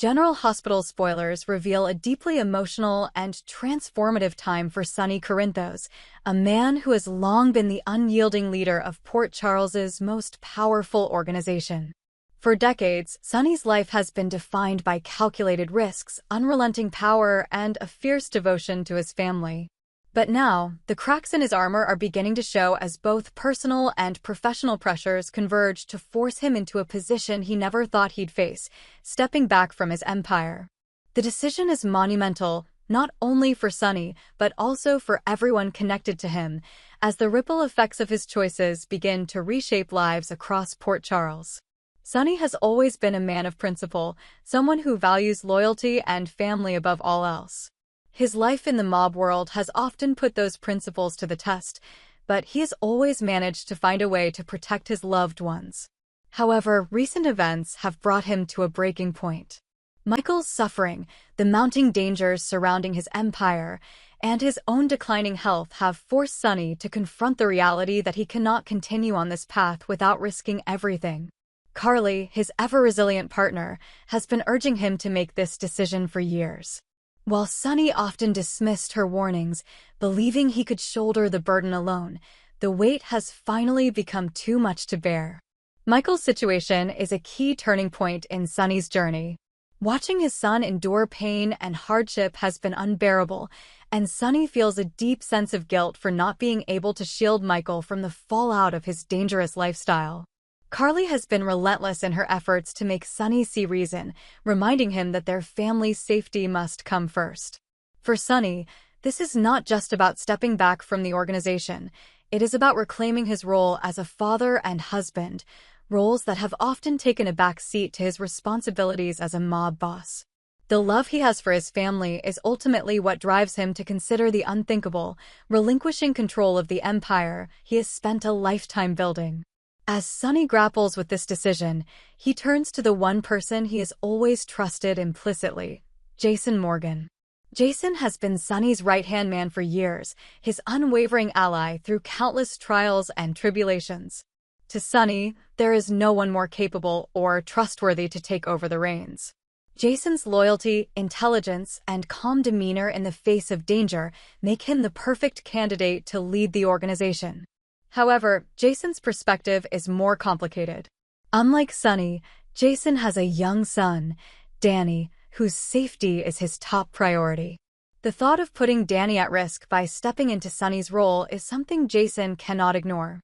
General Hospital spoilers reveal a deeply emotional and transformative time for Sonny Corinthos, a man who has long been the unyielding leader of Port Charles's most powerful organization. For decades, Sonny's life has been defined by calculated risks, unrelenting power, and a fierce devotion to his family. But now, the cracks in his armor are beginning to show as both personal and professional pressures converge to force him into a position he never thought he'd face, stepping back from his empire. The decision is monumental, not only for Sonny, but also for everyone connected to him, as the ripple effects of his choices begin to reshape lives across Port Charles. Sonny has always been a man of principle, someone who values loyalty and family above all else. His life in the mob world has often put those principles to the test, but he has always managed to find a way to protect his loved ones. However, recent events have brought him to a breaking point. Michael's suffering, the mounting dangers surrounding his empire, and his own declining health have forced Sonny to confront the reality that he cannot continue on this path without risking everything. Carly, his ever-resilient partner, has been urging him to make this decision for years. While Sonny often dismissed her warnings, believing he could shoulder the burden alone, the weight has finally become too much to bear. Michael's situation is a key turning point in Sonny's journey. Watching his son endure pain and hardship has been unbearable, and Sonny feels a deep sense of guilt for not being able to shield Michael from the fallout of his dangerous lifestyle. Carly has been relentless in her efforts to make Sonny see reason, reminding him that their family's safety must come first. For Sonny, this is not just about stepping back from the organization. It is about reclaiming his role as a father and husband, roles that have often taken a back seat to his responsibilities as a mob boss. The love he has for his family is ultimately what drives him to consider the unthinkable, relinquishing control of the empire he has spent a lifetime building. As Sonny grapples with this decision, he turns to the one person he has always trusted implicitly, Jason Morgan. Jason has been Sonny's right-hand man for years, his unwavering ally through countless trials and tribulations. To Sonny, there is no one more capable or trustworthy to take over the reins. Jason's loyalty, intelligence, and calm demeanor in the face of danger make him the perfect candidate to lead the organization. However, Jason's perspective is more complicated. Unlike Sonny, Jason has a young son, Danny, whose safety is his top priority. The thought of putting Danny at risk by stepping into Sonny's role is something Jason cannot ignore.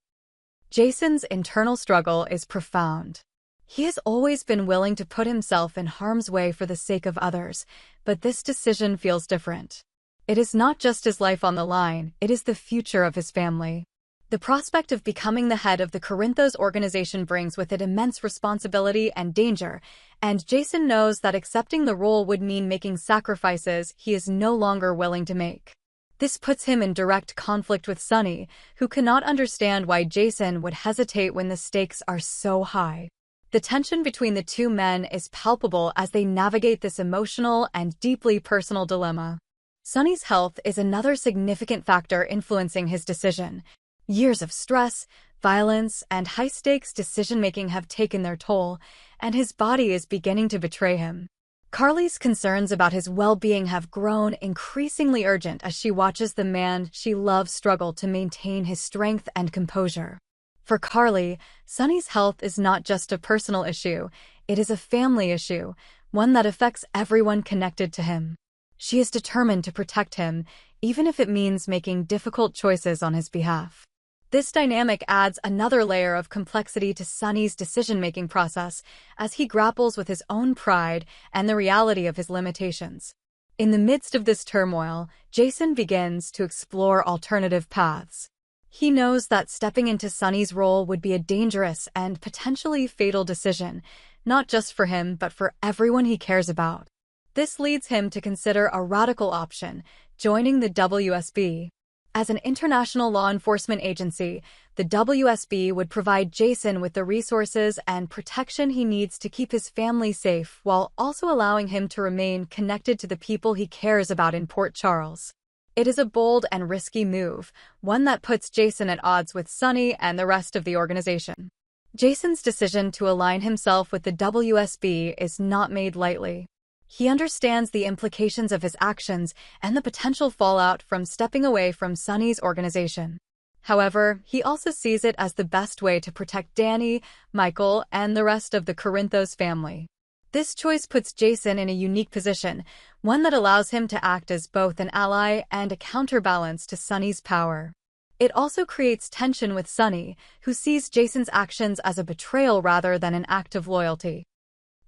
Jason's internal struggle is profound. He has always been willing to put himself in harm's way for the sake of others, but this decision feels different. It is not just his life on the line, it is the future of his family. The prospect of becoming the head of the Corinthos organization brings with it immense responsibility and danger, and Jason knows that accepting the role would mean making sacrifices he is no longer willing to make. This puts him in direct conflict with Sonny, who cannot understand why Jason would hesitate when the stakes are so high. The tension between the two men is palpable as they navigate this emotional and deeply personal dilemma. Sonny's health is another significant factor influencing his decision. Years of stress, violence, and high-stakes decision-making have taken their toll, and his body is beginning to betray him. Carly's concerns about his well-being have grown increasingly urgent as she watches the man she loves struggle to maintain his strength and composure. For Carly, Sonny's health is not just a personal issue, it is a family issue, one that affects everyone connected to him. She is determined to protect him, even if it means making difficult choices on his behalf. This dynamic adds another layer of complexity to Sonny's decision-making process as he grapples with his own pride and the reality of his limitations. In the midst of this turmoil, Jason begins to explore alternative paths. He knows that stepping into Sonny's role would be a dangerous and potentially fatal decision, not just for him but for everyone he cares about. This leads him to consider a radical option, joining the WSB. As an international law enforcement agency, the WSB would provide Jason with the resources and protection he needs to keep his family safe while also allowing him to remain connected to the people he cares about in Port Charles. It is a bold and risky move, one that puts Jason at odds with Sonny and the rest of the organization. Jason's decision to align himself with the WSB is not made lightly. He understands the implications of his actions and the potential fallout from stepping away from Sonny's organization. However, he also sees it as the best way to protect Danny, Michael, and the rest of the Corinthos family. This choice puts Jason in a unique position, one that allows him to act as both an ally and a counterbalance to Sonny's power. It also creates tension with Sonny, who sees Jason's actions as a betrayal rather than an act of loyalty.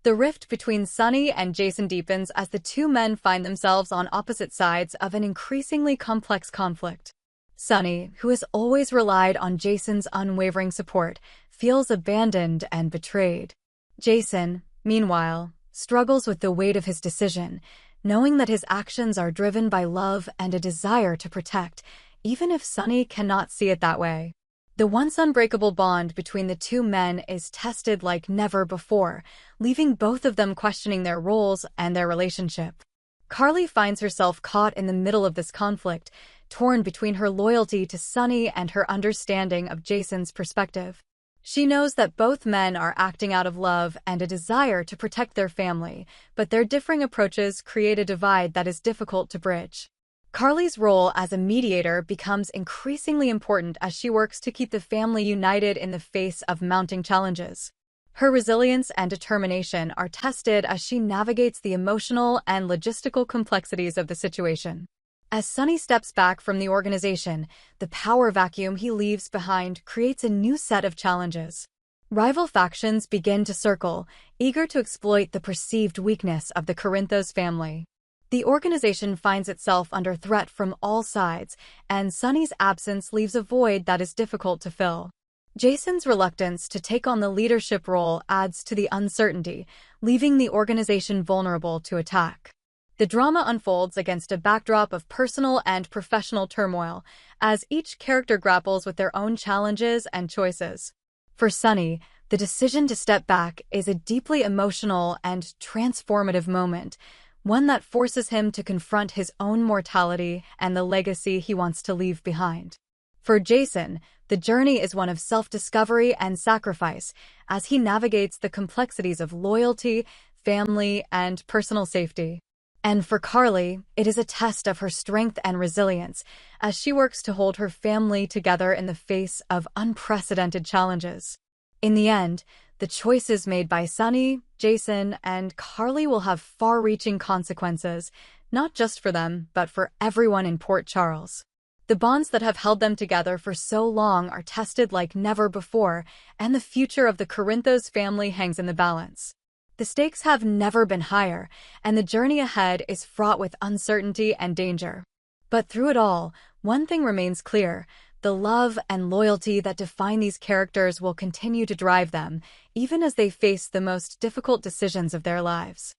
The rift between Sonny and Jason deepens as the two men find themselves on opposite sides of an increasingly complex conflict. Sonny, who has always relied on Jason's unwavering support, feels abandoned and betrayed. Jason, meanwhile, struggles with the weight of his decision, knowing that his actions are driven by love and a desire to protect, even if Sonny cannot see it that way. The once unbreakable bond between the two men is tested like never before, leaving both of them questioning their roles and their relationship. Carly finds herself caught in the middle of this conflict, torn between her loyalty to Sonny and her understanding of Jason's perspective. She knows that both men are acting out of love and a desire to protect their family, but their differing approaches create a divide that is difficult to bridge. Carly's role as a mediator becomes increasingly important as she works to keep the family united in the face of mounting challenges. Her resilience and determination are tested as she navigates the emotional and logistical complexities of the situation. As Sonny steps back from the organization, the power vacuum he leaves behind creates a new set of challenges. Rival factions begin to circle, eager to exploit the perceived weakness of the Corinthos family. The organization finds itself under threat from all sides, and Sonny's absence leaves a void that is difficult to fill. Jason's reluctance to take on the leadership role adds to the uncertainty, leaving the organization vulnerable to attack. The drama unfolds against a backdrop of personal and professional turmoil, as each character grapples with their own challenges and choices. For Sonny, the decision to step back is a deeply emotional and transformative moment, one that forces him to confront his own mortality and the legacy he wants to leave behind. For Jason, the journey is one of self-discovery and sacrifice as he navigates the complexities of loyalty, family, and personal safety. And for Carly, it is a test of her strength and resilience as she works to hold her family together in the face of unprecedented challenges. In the end, the choices made by Sonny, Jason, and Carly will have far-reaching consequences, not just for them, but for everyone in Port Charles. The bonds that have held them together for so long are tested like never before, and the future of the Corinthos family hangs in the balance. The stakes have never been higher, and the journey ahead is fraught with uncertainty and danger. But through it all, one thing remains clear: the love and loyalty that define these characters will continue to drive them, even as they face the most difficult decisions of their lives.